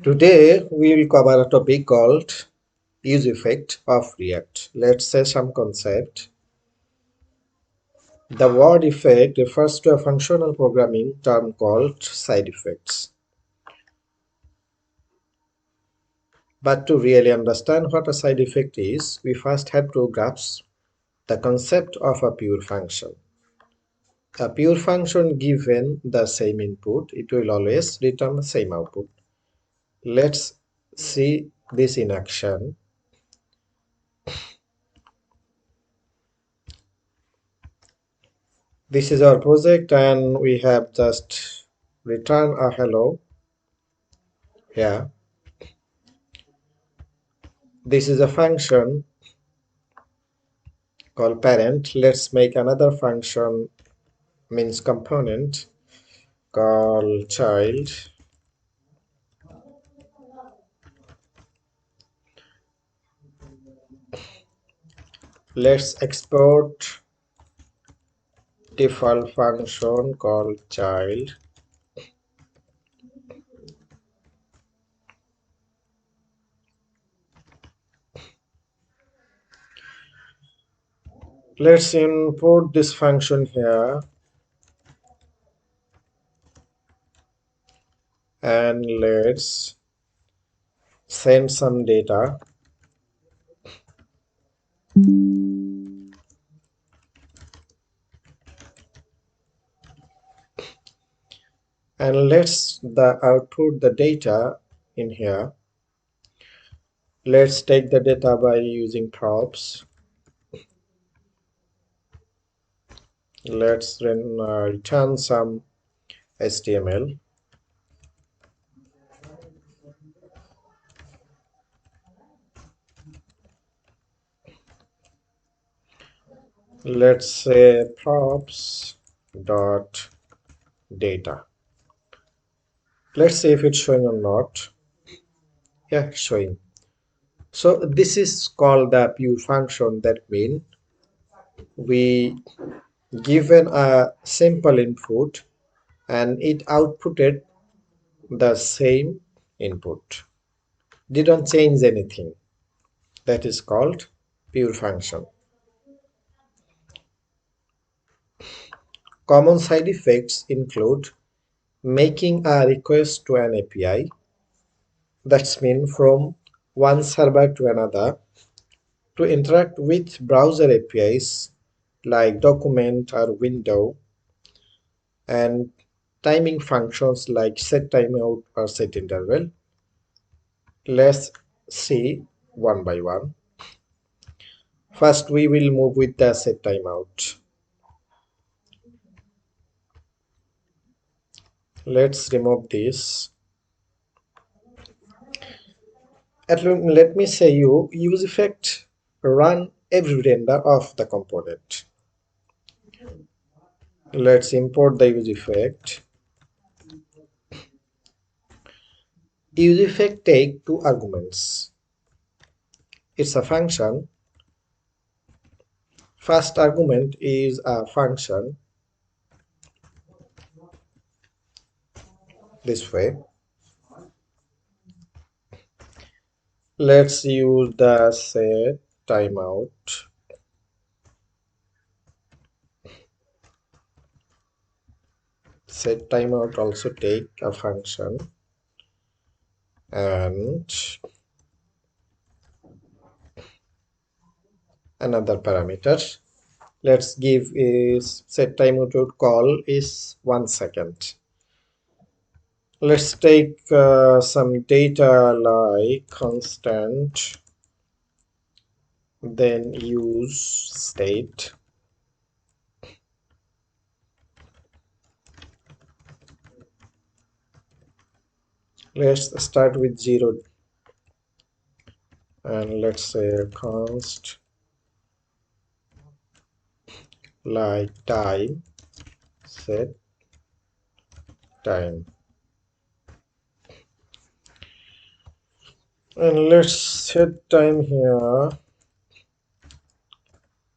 Today we will cover a topic called use effect of React. Let's say some concept. The word effect refers to a functional programming term called side effects. But to really understand what a side effect is, we first have to grasp the concept of a pure function. A pure function given the same input, it will always return the same output. Let's see this in action. This is our project and we have just returned a hello here. This is a function called parent. Let's make another function means component called child. Let's export default function called child. Let's import this function here and let's send some data. And let's the output the data in here. Let's take the data by using props. Let's return some HTML. Let's say props dot data. Let's see if it's showing or not. Yeah, it's showing. So this is called the pure function. That means we given a simple input and it outputted the same input. Didn't change anything. That is called pure function. Common side effects include making a request to an API, that's mean from one server to another, to interact with browser APIs like document or window, and timing functions like set timeout or set interval. Let's see one by one. First, we will move with the set timeout. Let's remove this. Let me say you use effect run every render of the component. Let's import the use effect. Use effect take two arguments. It's a function. First argument is a function this way. Let's use the set timeout. Set timeout also take a function and another parameter. Let's give is set timeout call is 1 second. Let's take some data like constant, then use state. Let's start with 0 and let's say const like time, set time, and let's set time here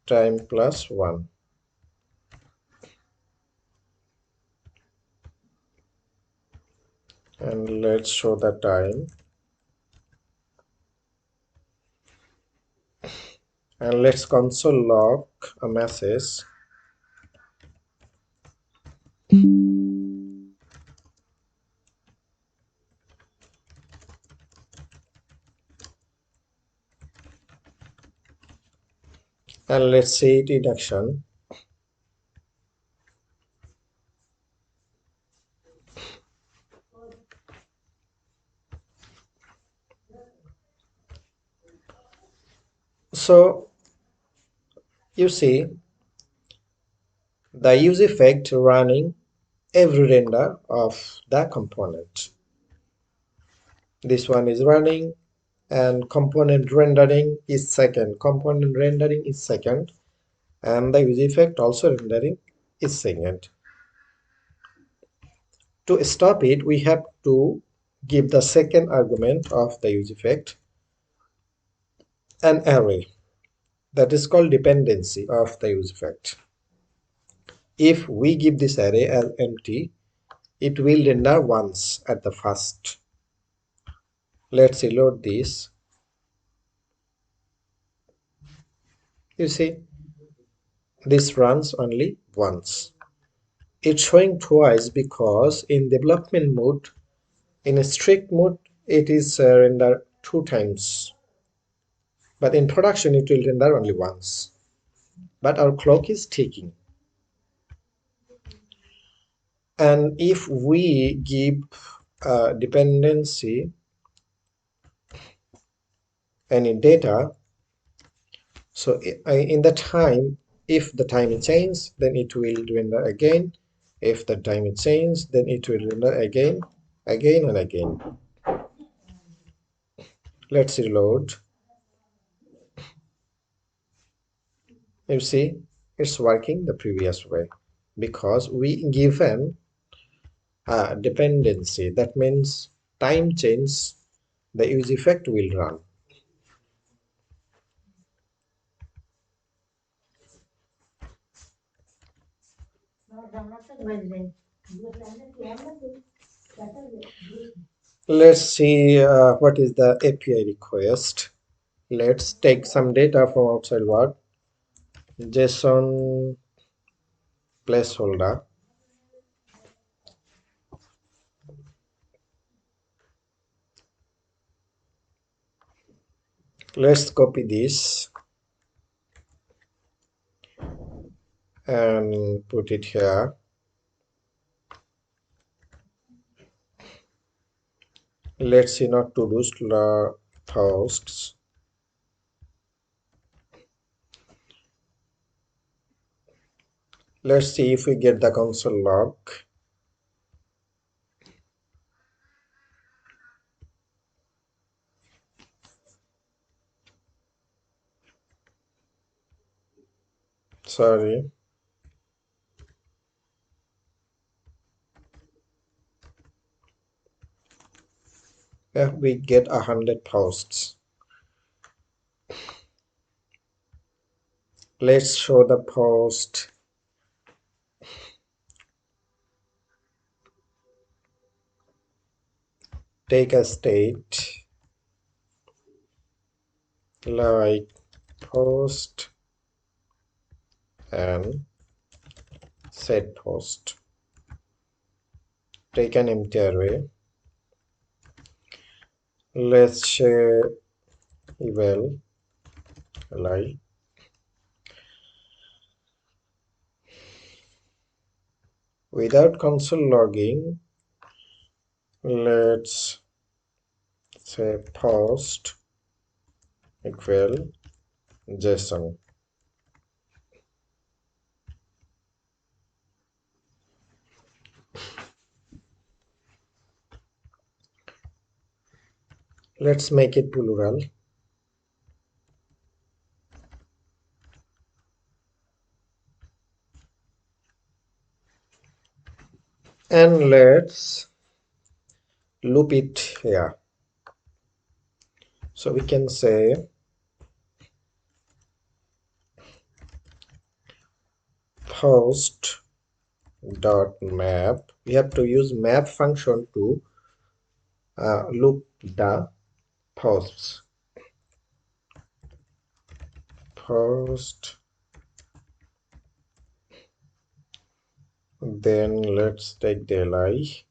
time plus 1. and let's show the time, and let's console log a message, and let's see it in action. So you see the use effect running every render of the component. This one is running, and component rendering is second. Component rendering is second, and the use effect also rendering is second. To stop it, we have to give the second argument of the use effect an array that is called dependency of the use effect. If we give this array as empty, it will render once at the first. Let's reload this. You see, this runs only once. It's showing twice because in development mode, in a strict mode, it is render 2 times. But in production, it will render only once. But our clock is ticking. And if we give dependency any data, so in the time, if the time is changed, then it will render again. If the time is changed, then it will render again, again and again. Let's reload. You see, it's working the previous way because we given a dependency. That means time change, the use effect will run. Let's see what is the API request. Let's take some data from outside world. JSON placeholder. Let's copy this and put it here. Let's see not to do posts. Let's see if we get the console log. Sorry. Yeah, we get 100 posts. Let's show the post. Take a state like post and set post. Take an empty array. Let's share eval li. Without console logging, let's say post equal JSON. Let's make it plural. And let's loop it here. So we can say post dot map. We have to use map function to loop the post, then let's take the li.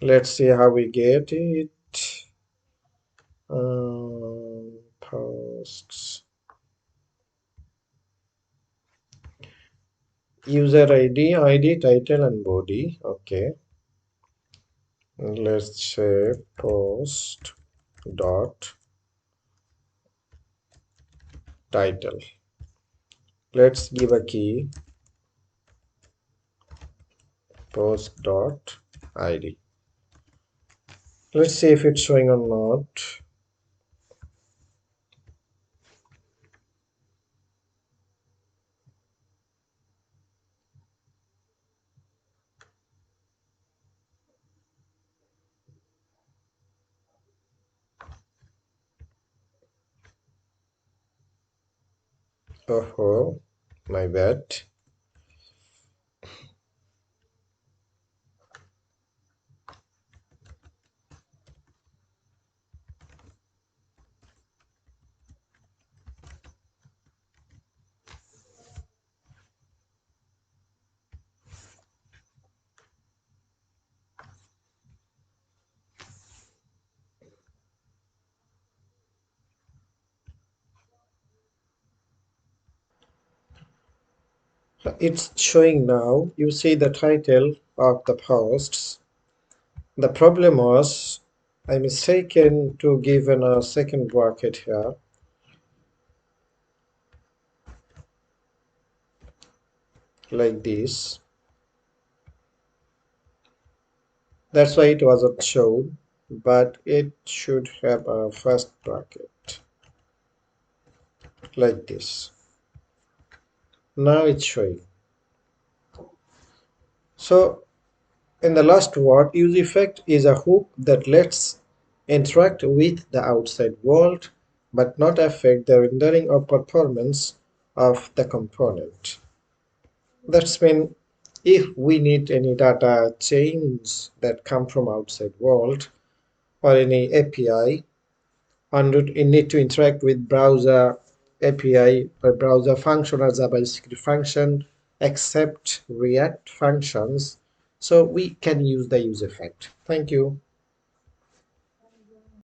Let's see how we get it. Posts, user id, title, and body. Okay, let's say post dot title. Let's give a key post dot id. Let's see if it's showing or not. Oh, my bad. It's showing now. You see the title of the posts. The problem was I mistaken to give a second bracket here, like this. That's why it wasn't shown, but it should have a first bracket, like this. Now it's showing. So in the last word, useEffect is a hook that lets interact with the outside world but not affect the rendering or performance of the component. That's mean if we need any data chains that come from outside world or any API and we need to interact with browser API or browser function or JavaScript function except React functions, so we can use the use effect. Thank you.